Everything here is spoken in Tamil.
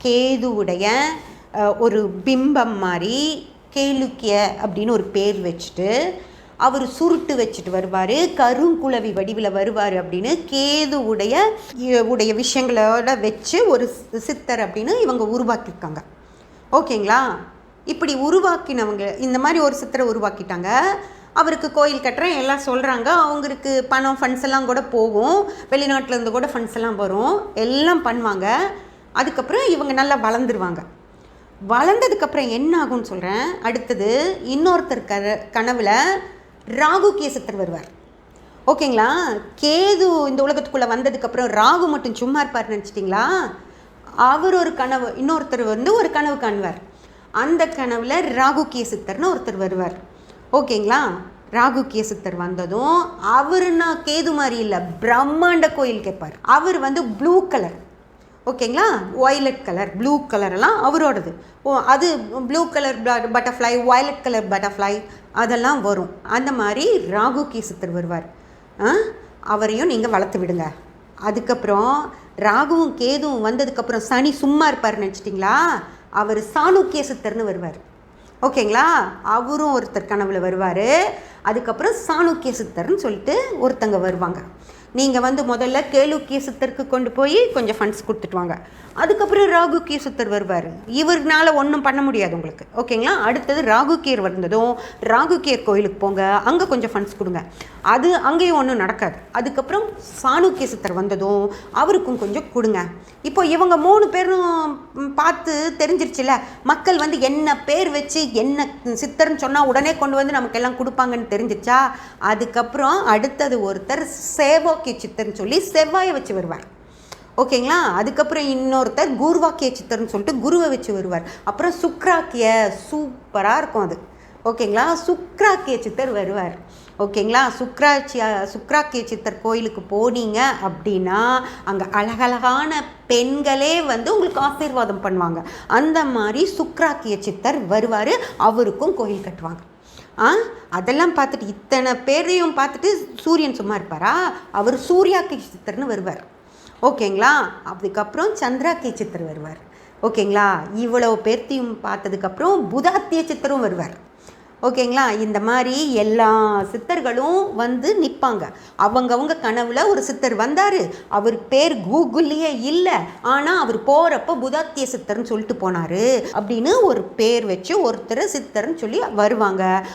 கேதுவுடைய ஒரு பிம்பம் மாதிரி கேளுக்கிய அப்படின்னு ஒரு பேர் வச்சுட்டு அவர் சுருட்டு வச்சுட்டு வருவார், கருங்குளவி வடிவில் வருவார் அப்படின்னு கேதுவுடைய விஷயங்களோட வச்சு ஒரு சித்தர் அப்படின்னு இவங்க உருவாக்கியிருக்காங்க. ஓகேங்களா? இப்படி உருவாக்கினவங்க இந்த மாதிரி ஒரு சித்தரை உருவாக்கிட்டாங்க. அவருக்கு கோயில் கட்டுறேன் எல்லாம் சொல்கிறாங்க. அவங்களுக்கு பணம் ஃபண்ட்ஸ் எல்லாம் கூட போகும், வெளிநாட்டிலேருந்து கூட ஃபண்ட்ஸ் எல்லாம் வரும், எல்லாம் பண்ணுவாங்க. அதுக்கப்புறம் இவங்க நல்லா வளர்ந்துருவாங்க. வளர்ந்ததுக்கப்புறம் என்ன ஆகும்னு சொல்கிறேன். அடுத்தது இன்னொருத்தர் கனவில் ராகு சித்தர் வருவார். ஓகேங்களா? கேது இந்த உலகத்துக்குள்ளே வந்ததுக்கப்புறம் ராகு மட்டும் சும்மா இருப்பார் நினச்சிட்டிங்களா? அவர் ஒரு கனவு, இன்னொருத்தர் ஒரு கனவு காணுவார். அந்த கனவில் ராகு சித்தர்னு ஒருத்தர் வருவார். ஓகேங்களா? ராகு சித்தர் வந்ததும் அவருன்னா கேது மாதிரி இல்லை, பிரம்மாண்ட கோயில் கேட்பார். அவர் ப்ளூ கலர். ஓகேங்களா? வயலட் கலர், ப்ளூ கலரெல்லாம் அவரோடது. அது blue colour butterfly, violet colour butterfly அதெல்லாம் வரும். அந்த மாதிரி ராகு சித்தர் வருவார். அவரையும் நீங்கள் வளர்த்து விடுங்க. அதுக்கப்புறம் ராகுவும் கேதுவும் வந்ததுக்கப்புறம் சனி சும்மா இருப்பார் நினச்சிட்டிங்களா? அவர் சாணுக்கிய சித்தர்னு வருவார். ஓகேங்களா? அவரும் ஒருத்தர் கனவில் வருவார். அதுக்கப்புறம் சாணுக்கிய சித்தர்னு சொல்லிட்டு ஒருத்தங்க வருவாங்க. நீங்கள் முதல்ல கேளுக்கிய சித்தருக்கு கொண்டு போய் கொஞ்சம் ஃபண்ட்ஸ் கொடுத்துட்டு வாங்க. அதுக்கப்புறம் ராகுக்கிய சித்தர் வருவார். இவர்னால ஒன்றும் பண்ண முடியாது உங்களுக்கு. ஓகேங்களா? அடுத்தது ராகுக்கியர் வந்ததும் ராகுக்கியர் கோயிலுக்கு போங்க, அங்கே கொஞ்சம் ஃபண்ட்ஸ் கொடுங்க. அது அங்கேயும் ஒன்றும் நடக்காது. அதுக்கப்புறம் சாணுக்கிய சித்தர் வந்ததும் அவருக்கும் கொஞ்சம் கொடுங்க. இப்போ இவங்க 3 பேரும் பார்த்து தெரிஞ்சிருச்சுல, மக்கள் என்ன பேர் வச்சு என்ன சித்தர்னு சொன்னால் உடனே கொண்டு வந்து நமக்கெல்லாம் கொடுப்பாங்கன்னு தெரிஞ்சிச்சா? அதுக்கப்புறம் அடுத்தது ஒருத்தர் சேவோக்கிய சித்தர்னு சொல்லி செவ்வாயை வச்சு வருவார். ஓகேங்களா? அதுக்கப்புறம் இன்னொருத்தர் குருவாக்கிய சித்தர்னு சொல்லிட்டு குருவை வச்சு வருவார். அப்புறம் சுக்ராக்கிய, சூப்பராக இருக்கும் அது. ஓகேங்களா? சுக்ராக்கிய சித்தர் வருவார். ஓகேங்களா? சுக்ராக்கிய சித்தர் கோயிலுக்கு போனீங்க அப்படின்னா அங்கே அழகழகான பெண்களே உங்களுக்கு ஆசீர்வாதம் பண்ணுவாங்க. அந்த மாதிரி சுக்ராக்கிய சித்தர் வருவார். அவருக்கும் கோயில் கட்டுவாங்க. அதெல்லாம் பார்த்துட்டு இத்தனை பேரையும் பார்த்துட்டு சூரியன் சும்மா இருப்பாரா? அவர் சூர்யாக்கிய சித்தர்னு வருவார். ஓகேங்களா? அதுக்கப்புறம் சந்திராக்கிய சித்தர் வருவார். ஓகேங்களா? இவ்வளவு பேர்த்தையும் பார்த்ததுக்கப்புறம் புதாத்திய சித்தரும் வருவார். ஓகேங்களா? இந்த மாதிரி எல்லா சித்தர்களும் நிற்பாங்க. அவங்கவுங்க கனவுல ஒரு சித்தர் வந்தார். அவர் பேர் கூகுள்லேயே இல்லை, ஆனால் அவர் போகிறப்ப புதாத்திய சித்தர்னு சொல்லிட்டு போனார் அப்படின்னு ஒரு பேர் வச்சு ஒருத்தர் சித்தர்னு சொல்லி வருவாங்க.